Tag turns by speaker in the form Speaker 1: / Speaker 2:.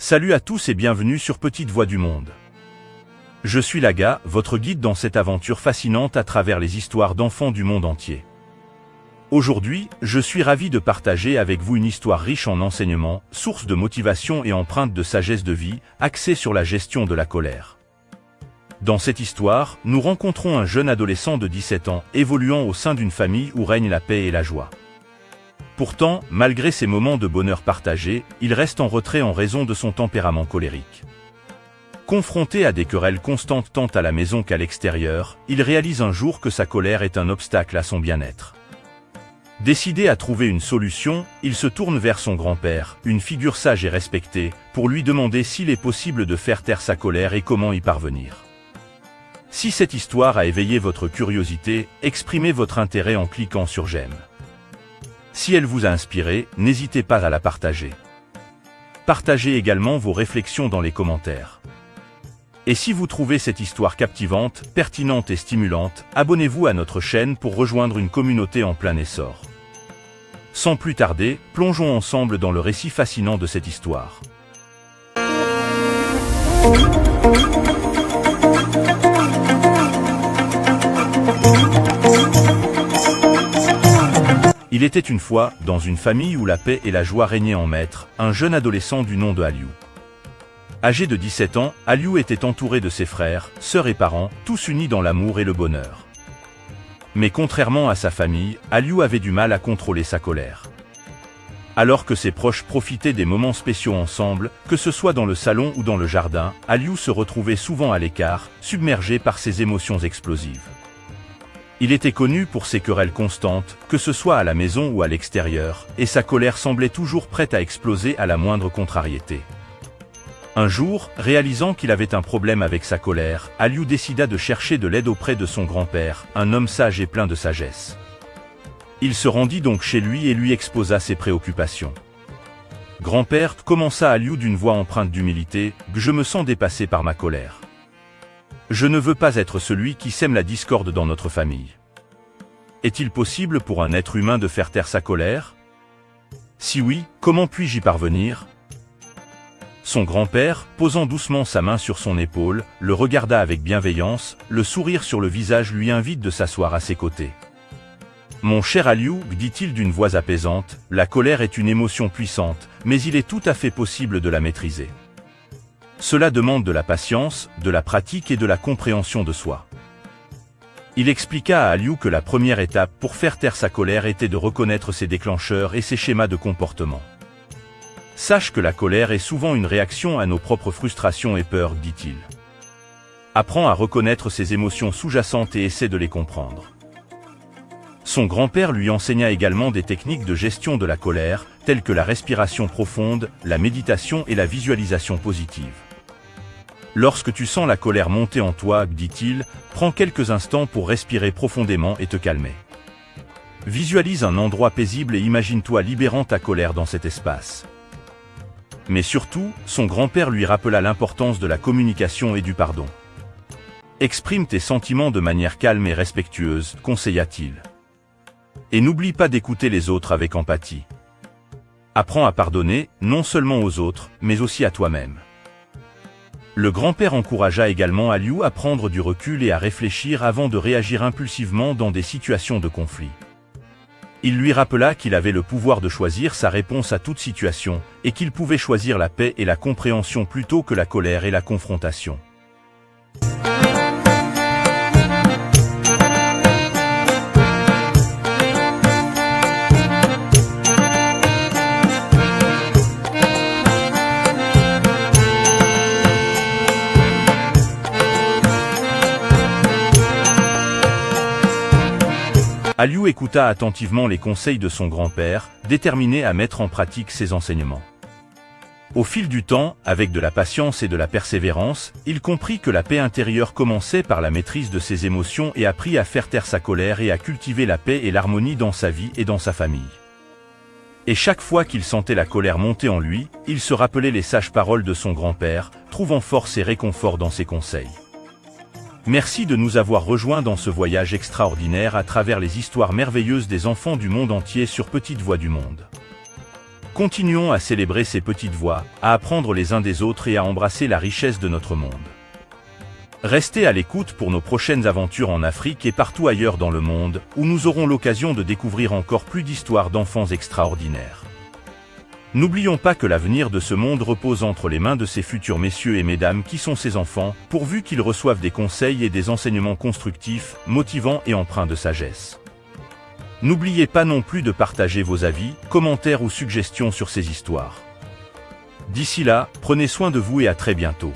Speaker 1: Salut à tous et bienvenue sur Petite Voix du Monde. Je suis Laga, votre guide dans cette aventure fascinante à travers les histoires d'enfants du monde entier. Aujourd'hui, je suis ravi de partager avec vous une histoire riche en enseignements, source de motivation et empreinte de sagesse de vie, axée sur la gestion de la colère. Dans cette histoire, nous rencontrons un jeune adolescent de 17 ans, évoluant au sein d'une famille où règne la paix et la joie. Pourtant, malgré ces moments de bonheur partagés, il reste en retrait en raison de son tempérament colérique. Confronté à des querelles constantes tant à la maison qu'à l'extérieur, il réalise un jour que sa colère est un obstacle à son bien-être. Décidé à trouver une solution, il se tourne vers son grand-père, une figure sage et respectée, pour lui demander s'il est possible de faire taire sa colère et comment y parvenir. Si cette histoire a éveillé votre curiosité, exprimez votre intérêt en cliquant sur j'aime. Si elle vous a inspiré, n'hésitez pas à la partager. Partagez également vos réflexions dans les commentaires. Et si vous trouvez cette histoire captivante, pertinente et stimulante, abonnez-vous à notre chaîne pour rejoindre une communauté en plein essor. Sans plus tarder, plongeons ensemble dans le récit fascinant de cette histoire. Il était une fois, dans une famille où la paix et la joie régnaient en maître, un jeune adolescent du nom de Aliou. Âgé de 17 ans, Aliou était entouré de ses frères, sœurs et parents, tous unis dans l'amour et le bonheur. Mais contrairement à sa famille, Aliou avait du mal à contrôler sa colère. Alors que ses proches profitaient des moments spéciaux ensemble, que ce soit dans le salon ou dans le jardin, Aliou se retrouvait souvent à l'écart, submergé par ses émotions explosives. Il était connu pour ses querelles constantes, que ce soit à la maison ou à l'extérieur, et sa colère semblait toujours prête à exploser à la moindre contrariété. Un jour, réalisant qu'il avait un problème avec sa colère, Aliou décida de chercher de l'aide auprès de son grand-père, un homme sage et plein de sagesse. Il se rendit donc chez lui et lui exposa ses préoccupations. Grand-père, commença Aliou d'une voix empreinte d'humilité, je me sens dépassé par ma colère. Je ne veux pas être celui qui sème la discorde dans notre famille. Est-il possible pour un être humain de faire taire sa colère? Si oui, comment puis-je y parvenir? Son grand-père, posant doucement sa main sur son épaule, le regarda avec bienveillance, le sourire sur le visage lui invite de s'asseoir à ses côtés. Mon cher Aliou, dit-il d'une voix apaisante, la colère est une émotion puissante, mais il est tout à fait possible de la maîtriser. Cela demande de la patience, de la pratique et de la compréhension de soi. Il expliqua à Aliou que la première étape pour faire taire sa colère était de reconnaître ses déclencheurs et ses schémas de comportement. Sache que la colère est souvent une réaction à nos propres frustrations et peurs, dit-il. Apprends à reconnaître ses émotions sous-jacentes et essaie de les comprendre. Son grand-père lui enseigna également des techniques de gestion de la colère, telles que la respiration profonde, la méditation et la visualisation positive. Lorsque tu sens la colère monter en toi, dit-il, prends quelques instants pour respirer profondément et te calmer. Visualise un endroit paisible et imagine-toi libérant ta colère dans cet espace. Mais surtout, son grand-père lui rappela l'importance de la communication et du pardon. Exprime tes sentiments de manière calme et respectueuse, conseilla-t-il. Et n'oublie pas d'écouter les autres avec empathie. Apprends à pardonner, non seulement aux autres, mais aussi à toi-même. Le grand-père encouragea également Aliou à prendre du recul et à réfléchir avant de réagir impulsivement dans des situations de conflit. Il lui rappela qu'il avait le pouvoir de choisir sa réponse à toute situation, et qu'il pouvait choisir la paix et la compréhension plutôt que la colère et la confrontation. Aliou écouta attentivement les conseils de son grand-père, déterminé à mettre en pratique ses enseignements. Au fil du temps, avec de la patience et de la persévérance, il comprit que la paix intérieure commençait par la maîtrise de ses émotions et apprit à faire taire sa colère et à cultiver la paix et l'harmonie dans sa vie et dans sa famille. Et chaque fois qu'il sentait la colère monter en lui, il se rappelait les sages paroles de son grand-père, trouvant force et réconfort dans ses conseils. Merci de nous avoir rejoints dans ce voyage extraordinaire à travers les histoires merveilleuses des enfants du monde entier sur Petite Voix du Monde. Continuons à célébrer ces petites voix, à apprendre les uns des autres et à embrasser la richesse de notre monde. Restez à l'écoute pour nos prochaines aventures en Afrique et partout ailleurs dans le monde, où nous aurons l'occasion de découvrir encore plus d'histoires d'enfants extraordinaires. N'oublions pas que l'avenir de ce monde repose entre les mains de ces futurs messieurs et mesdames qui sont ces enfants, pourvu qu'ils reçoivent des conseils et des enseignements constructifs, motivants et empreints de sagesse. N'oubliez pas non plus de partager vos avis, commentaires ou suggestions sur ces histoires. D'ici là, prenez soin de vous et à très bientôt.